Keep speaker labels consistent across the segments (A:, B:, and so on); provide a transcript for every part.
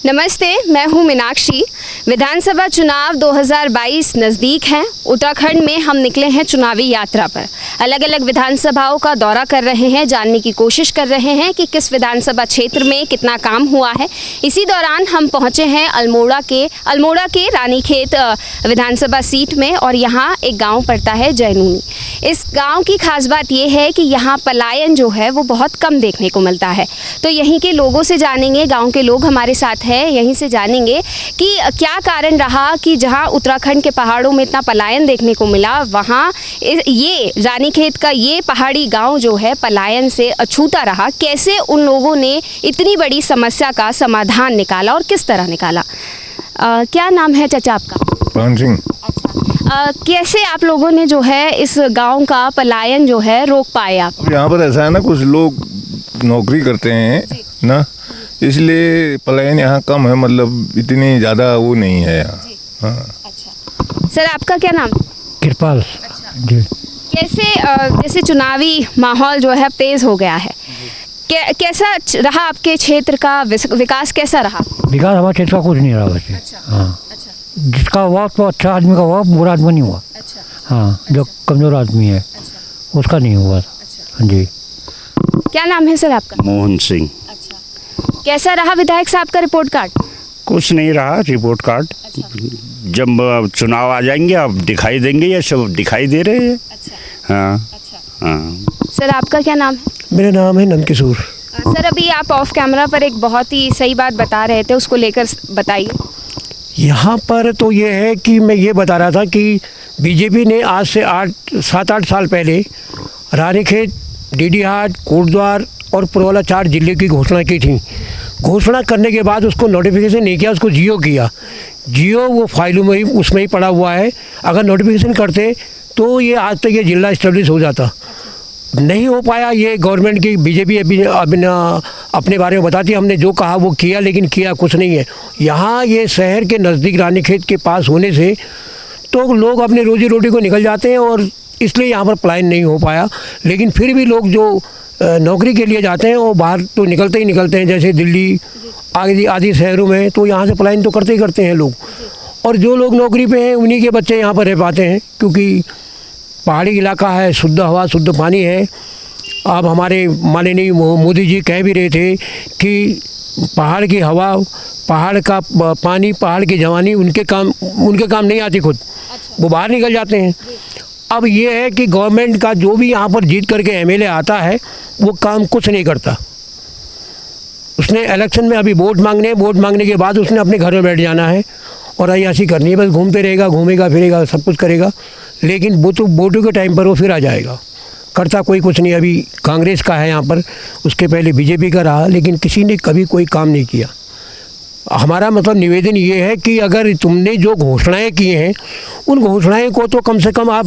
A: नमस्ते, मैं हूं मीनाक्षी। विधानसभा चुनाव 2022 नज़दीक हैं। उत्तराखंड में हम निकले हैं चुनावी यात्रा पर। अलग अलग विधानसभाओं का दौरा कर रहे हैं, जानने की कोशिश कर रहे हैं कि किस विधानसभा क्षेत्र में कितना काम हुआ है। इसी दौरान हम पहुंचे हैं अल्मोड़ा के रानीखेत विधानसभा सीट में, और यहाँ एक गाँव पड़ता है जैनूनी। इस गाँव की खास बात यह है कि यहाँ पलायन जो है वो बहुत कम देखने को मिलता है। तो यहीं के लोगों से जानेंगे, गाँव के लोग हमारे साथ है, यहीं से जानेंगे कि क्या कारण रहा कि जहां उत्तराखंड के पहाड़ों में इतना पलायन देखने को मिला, वहां ये रानीखेत का ये पहाड़ी गांव जो है पलायन से अछूता रहा। कैसे उन लोगों ने इतनी बड़ी समस्या का समाधान निकाला और किस तरह निकाला। क्या नाम है चाचा आपका?
B: पवन सिंह।
A: कैसे आप लोगों ने जो है इस गांव का पलायन जो है रोक पाए आप?
B: यहाँ पर ऐसा है ना, कुछ लोग नौकरी करते हैं ना, इसलिए पलायन यहाँ कम है, मतलब इतनी ज़्यादा वो नहीं है यहाँ। हाँ।
A: अच्छा सर, आपका क्या नाम?
C: कृपाल।
A: अच्छा
C: जी।
A: कैसे जैसे चुनावी माहौल जो है तेज हो गया है, कैसा रहा आपके क्षेत्र का विकास? कैसा रहा
C: विकास? हमारे क्षेत्र का कुछ नहीं रहा वैसे।
A: अच्छा।
C: हाँ।
A: अच्छा।
C: जिसका हुआ तो अच्छा आदमी का हुआ, बुरा आदमी नहीं हुआ।
A: अच्छा।
C: हाँ, जो कमजोर आदमी है उसका नहीं हुआ। हाँ जी।
A: क्या नाम है सर आपका?
D: मोहन सिंह।
A: अच्छा, कैसा रहा विधायक साहब का रिपोर्ट कार्ड?
D: कुछ नहीं रहा रिपोर्ट कार्ड।
A: अच्छा।
D: जब चुनाव आ जाएंगे अब दिखाई देंगे, ये सब दिखाई दे रहे हैं।
A: अच्छा।
D: हाँ।
A: अच्छा।
D: हाँ।
A: सर आपका क्या नाम है?
C: मेरा नाम है नंदकिशोर।
A: सर अभी आप ऑफ कैमरा पर एक बहुत ही सही बात बता रहे थे, उसको लेकर बताइए।
C: यहाँ पर तो ये है कि मैं ये बता रहा था कि बीजेपी ने आज से 7-8 साल पहले रानीखेत, डीडीहाट, कोटद्वार और पुरवाला 4 जिले की घोषणा की थी। घोषणा करने के बाद उसको नोटिफिकेशन नहीं किया, उसको जियो किया। जियो वो फाइलों में ही उसमें ही पड़ा हुआ है। अगर नोटिफिकेशन करते तो ये आज तक ये जिला इस्टेब्लिश हो जाता। नहीं हो पाया। ये गवर्नमेंट की बीजेपी अपने बारे में बताती, हमने जो कहा वो किया, लेकिन किया कुछ नहीं है। यहाँ ये शहर के नज़दीक रानीखेत के पास होने से तो लोग अपनी रोजी रोटी को निकल जाते हैं, और इसलिए यहाँ पर पलायन नहीं हो पाया। लेकिन फिर भी लोग जो नौकरी के लिए जाते हैं वो बाहर तो निकलते ही निकलते हैं, जैसे दिल्ली आदि शहरों में, तो यहाँ से पलायन तो करते ही करते हैं लोग। और जो लोग नौकरी पे हैं उन्हीं के बच्चे यहाँ पर रह पाते हैं, क्योंकि पहाड़ी इलाका है, शुद्ध हवा शुद्ध पानी है। अब हमारे माननीय मोदी जी कह भी रहे थे कि पहाड़ की हवा, पहाड़ का पानी, पहाड़ की जवानी उनके काम नहीं आती खुद। वो बाहर निकल जाते हैं। अब ये है कि गवर्नमेंट का जो भी यहाँ पर जीत करके एमएलए आता है वो काम कुछ नहीं करता। उसने इलेक्शन में अभी वोट मांगने के बाद उसने अपने घर में बैठ जाना है और अय्याशी करनी है, बस घूमते रहेगा, घूमेगा फिरेगा, सब कुछ करेगा, लेकिन वोटों के टाइम पर वो फिर आ जाएगा। करता कोई कुछ नहीं। अभी कांग्रेस का है यहाँ पर, उसके पहले बीजेपी का रहा, लेकिन किसी ने कभी कोई काम नहीं किया। हमारा मतलब निवेदन ये है कि अगर तुमने जो घोषणाएं की हैं उन घोषणाएं को तो कम से कम आप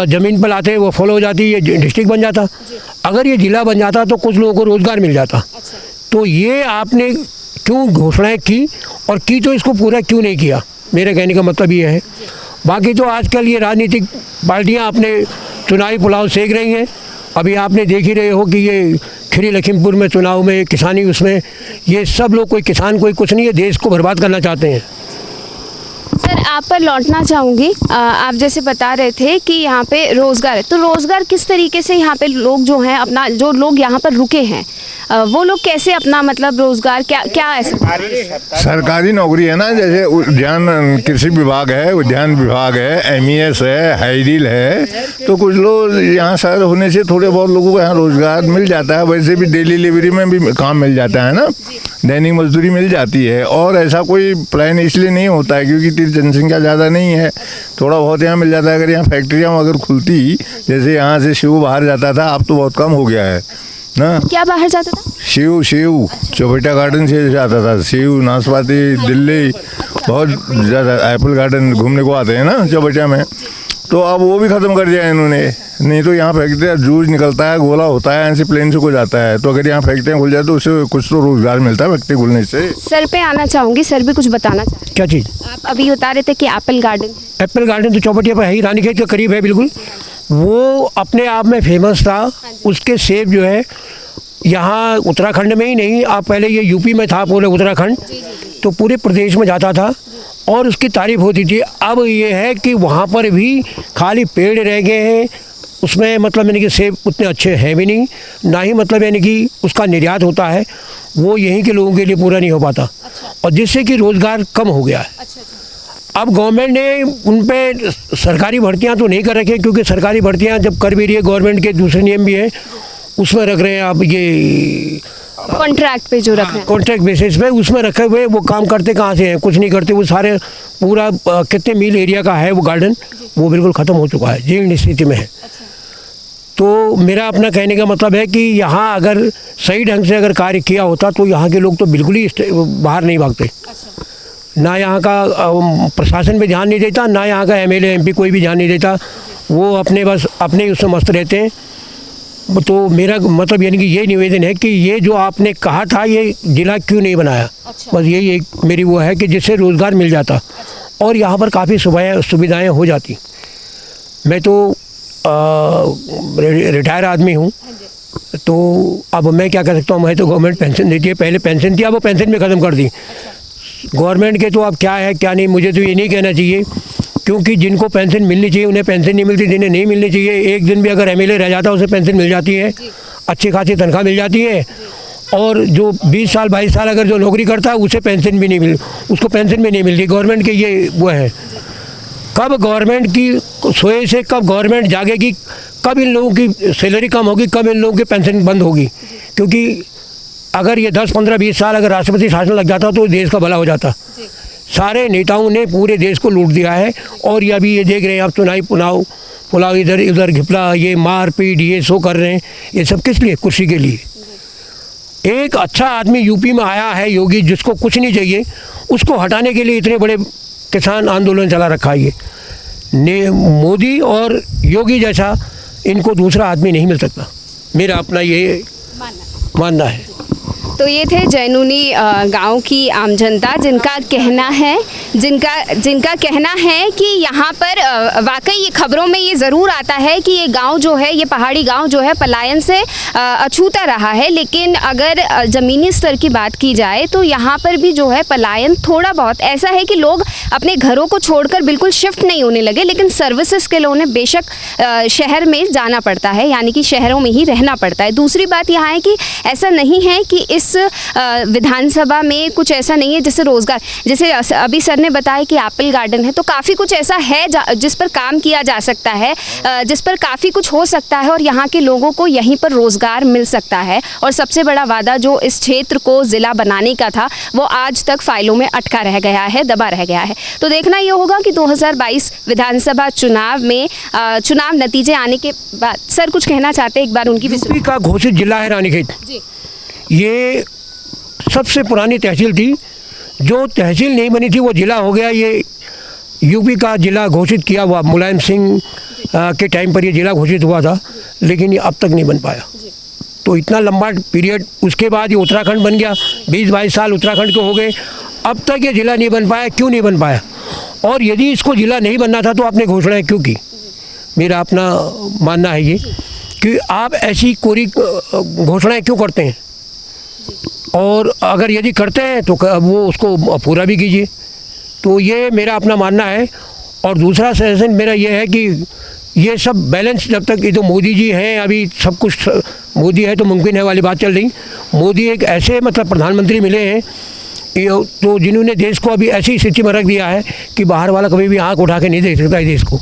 C: ज़मीन पर लाते, वो फॉलो हो जाती, ये डिस्ट्रिक्ट बन जाता। अगर ये ज़िला बन जाता तो कुछ लोगों को रोज़गार मिल जाता। तो ये आपने क्यों घोषणाएं की, और की तो इसको पूरा क्यों नहीं किया, मेरे कहने का मतलब ये है। बाकी तो आजकल ये राजनीतिक पार्टियाँ अपने चुनावी पुलाव सेक रही हैं। अभी आपने देख ही रहे हो कि ये खीरी लखीमपुर में चुनाव में किसानी, उसमें ये सब लोग, कोई किसान कोई कुछ नहीं है, देश को बर्बाद करना चाहते हैं।
A: सर आप पर लौटना चाहूँगी। आप जैसे बता रहे थे कि यहाँ पे रोज़गार है, तो रोज़गार किस तरीके से यहाँ पे लोग जो हैं अपना, जो लोग यहाँ पर रुके हैं वो लोग कैसे अपना मतलब रोज़गार, क्या ऐसा?
B: सरकारी नौकरी है ना, जैसे उद्यान कृषि विभाग है, उद्यान विभाग है, MES है, हाईडील है, तो कुछ लोग यहाँ शहर होने से थोड़े बहुत लोगों को यहाँ रोज़गार मिल जाता है। वैसे भी डेली लेबरी में भी काम मिल जाता है ना, दैनिक मजदूरी मिल जाती है। और ऐसा कोई प्लान इसलिए नहीं होता है क्योंकि जनसंख्या ज़्यादा नहीं है, थोड़ा बहुत यहाँ मिल जाता है। अगर यहाँ फैक्ट्रियाँ अगर खुलती, जैसे यहाँ से शिव बाहर जाता था, अब तो बहुत कम हो गया है ना। क्या बाहर जाता था? शिव चौबेटा गार्डन से जाता था। शिव, नाशपाती, दिल्ली, बहुत ज़्यादा एप्पल गार्डन घूमने को आते हैं ना चौबेटा में, तो अब वो भी ख़त्म कर दिया इन्होंने। नहीं तो यहाँ फैक्ट्रियाँ, जूस निकलता है, गोला होता है, ऐसे प्लेन से को जाता है। तो अगर यहाँ फैक्ट्रियाँ खुल जाए तो उससे कुछ तो रोज़गार मिलता है फैक्ट्री खुलने से।
A: सर पे आना चाहूँगी, सर भी कुछ बताना चाहें।
C: क्या चीज़?
A: आप अभी बता रहे थे कि एप्पल गार्डन
C: तो चौपटिया पर है ही, रानीखेत के करीब है बिल्कुल। वो अपने आप में फेमस था। उसके सेब जो है यहाँ उत्तराखंड में ही नहीं, आप पहले ये यूपी में था पूरे उत्तराखंड, तो पूरे प्रदेश में जाता था और उसकी तारीफ होती थी। अब ये है कि वहाँ पर भी खाली पेड़ रह गए हैं, उसमें मतलब यानी कि सेब उतने अच्छे हैं भी नहीं, ना ही मतलब यानी कि उसका निर्यात होता है, वो यहीं के लोगों के लिए पूरा नहीं हो पाता। और जिससे कि रोज़गार कम हो गया है। अब गवर्नमेंट ने उन पे सरकारी भर्तियां तो नहीं कर रखी हैं, क्योंकि सरकारी भर्तियां जब कर भी रही है, गवर्नमेंट के दूसरे नियम भी हैं, उसमें रख रहे हैं आप ये
A: कॉन्ट्रैक्ट पे जो रख रहे हैं।
C: कॉन्ट्रैक्ट बेसिस पे उसमें रखे हुए, वो काम करते कहाँ से हैं, कुछ नहीं करते। वो सारे पूरा कितने मील एरिया का है वो गार्डन, वो बिल्कुल ख़त्म हो चुका है, जीर्ण स्थिति में है। तो मेरा अपना कहने का मतलब है कि यहाँ अगर सही ढंग से अगर कार्य किया होता तो यहाँ के लोग तो बिल्कुल ही बाहर नहीं भागते। ना यहाँ का प्रशासन पे ध्यान नहीं देता, ना यहाँ का एमएलए एमपी कोई भी ध्यान नहीं देता, वो अपने बस अपने ही उससे मस्त रहते हैं। तो मेरा मतलब यानी कि ये निवेदन है कि ये जो आपने कहा था ये ज़िला क्यों नहीं बनाया, बस यही एक मेरी वो है कि जिससे रोज़गार मिल जाता और यहाँ पर काफ़ी सुविधाएँ हो जाती। मैं तो रिटायर आदमी हूँ, तो अब मैं क्या कर सकता हूँ, मैं तो गवर्नमेंट पेंशन देती है, पहले पेंशन थी, अब वो पेंशन भी ख़त्म कर दी गवर्नमेंट के। तो अब क्या है क्या नहीं, मुझे तो ये नहीं कहना चाहिए, क्योंकि जिनको पेंशन मिलनी चाहिए उन्हें पेंशन नहीं मिलती, जिन्हें नहीं मिलनी चाहिए एक दिन भी अगर एमएलए रह जाता है उसे पेंशन मिल जाती है, अच्छी खासी तनख्वाह मिल जाती है। और जो 20 साल 22 साल अगर जो नौकरी करता है उसे पेंशन भी नहीं मिल उसको पेंशन भी नहीं मिलती। गवर्नमेंट के ये वो है, कब गवर्नमेंट की सोए से कब गवर्नमेंट जागेगी, कब इन लोगों की सैलरी कम होगी, कब इन लोगों की पेंशन बंद होगी। क्योंकि अगर ये 10 15 20 साल अगर राष्ट्रपति शासन लग जाता तो देश का भला हो जाता। सारे नेताओं ने पूरे देश को लूट दिया है, और ये अभी ये देख रहे हैं आप चुनावी पुलाव इधर उधर घिपला, ये मारपीट ये सो कर रहे हैं, ये सब किस लिए, कुर्सी के लिए। एक अच्छा आदमी यूपी में आया है योगी, जिसको कुछ नहीं चाहिए, उसको हटाने के लिए इतने बड़े किसान आंदोलन चला रखा है। ये मोदी और योगी जैसा इनको दूसरा आदमी नहीं मिल सकता, मेरा अपना ये मानना है।
A: तो ये थे जैनूनी गांव की आम जनता, जिनका कहना है कि यहाँ पर वाकई ये खबरों में ये ज़रूर आता है कि ये गांव जो है, ये पहाड़ी गांव जो है पलायन से अछूता रहा है। लेकिन अगर ज़मीनी स्तर की बात की जाए तो यहाँ पर भी जो है पलायन थोड़ा बहुत ऐसा है कि लोग अपने घरों को छोड़कर बिल्कुल शिफ्ट नहीं होने लगे, लेकिन सर्विसेज के लिए उन्हें बेशक शहर में जाना पड़ता है, यानी कि शहरों में ही रहना पड़ता है। दूसरी बात यहाँ है कि ऐसा नहीं है कि इस विधानसभा में कुछ ऐसा नहीं है जैसे रोज़गार, जैसे अभी सर ने बताया कि एप्पल गार्डन है, तो काफ़ी कुछ ऐसा है जिस पर काम किया जा सकता है, जिस पर काफ़ी कुछ हो सकता है और यहाँ के लोगों को यहीं पर रोज़गार मिल सकता है। और सबसे बड़ा वादा जो इस क्षेत्र को ज़िला बनाने का था वो आज तक फाइलों में अटका रह गया है, दबा रह गया है। तो देखना ये होगा कि 2022 विधानसभा चुनाव में चुनाव नतीजे आने के बाद सर कुछ कहना चाहते हैं, एक बार उनकी भी
C: यूपी का घोषित जिला है रानीखेत। ये सबसे पुरानी तहसील थी, जो तहसील नहीं बनी थी वो ज़िला हो गया। ये यूपी का ज़िला घोषित किया हुआ मुलायम सिंह के टाइम पर ये ज़िला घोषित हुआ था, लेकिन ये अब तक नहीं बन पाया। तो इतना लंबा पीरियड, उसके बाद ये उत्तराखंड बन गया, 20-22 साल उत्तराखंड के हो गए, अब तक ये ज़िला नहीं बन पाया। क्यों नहीं बन पाया? और यदि इसको ज़िला नहीं बनना था तो आपने घोषणाएँ क्यों की? मेरा अपना मानना है ये कि आप ऐसी कोरी घोषणाएँ क्यों करते हैं, और अगर यदि करते हैं तो वो उसको पूरा भी कीजिए। तो ये मेरा अपना मानना है। और दूसरा सजेशन मेरा ये है कि ये सब बैलेंस जब तक, ये तो मोदी जी हैं, अभी सब कुछ मोदी है तो मुमकिन है वाली बात चल रही। मोदी एक ऐसे मतलब प्रधानमंत्री मिले हैं तो जिन्होंने देश को अभी ऐसी स्थिति में रख दिया है कि बाहर वाला कभी भी आँख उठा के नहीं देख सकता है देश को।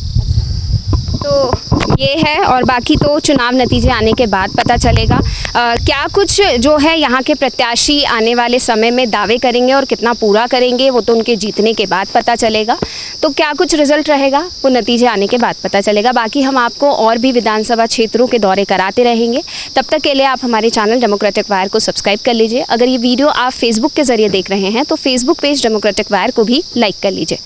A: तो ये है, और बाकी तो चुनाव नतीजे आने के बाद पता चलेगा क्या कुछ जो है यहाँ के प्रत्याशी आने वाले समय में दावे करेंगे और कितना पूरा करेंगे, वो तो उनके जीतने के बाद पता चलेगा। तो क्या कुछ रिजल्ट रहेगा वो नतीजे आने के बाद पता चलेगा। बाकी हम आपको और भी विधानसभा क्षेत्रों के दौरे कराते रहेंगे। तब तक के लिए आप हमारे चैनल डेमोक्रेटिक वायर को सब्सक्राइब कर लीजिए। अगर ये वीडियो आप फेसबुक के ज़रिए देख रहे हैं तो फेसबुक पेज डेमोक्रेटिक वायर को भी लाइक कर लीजिए।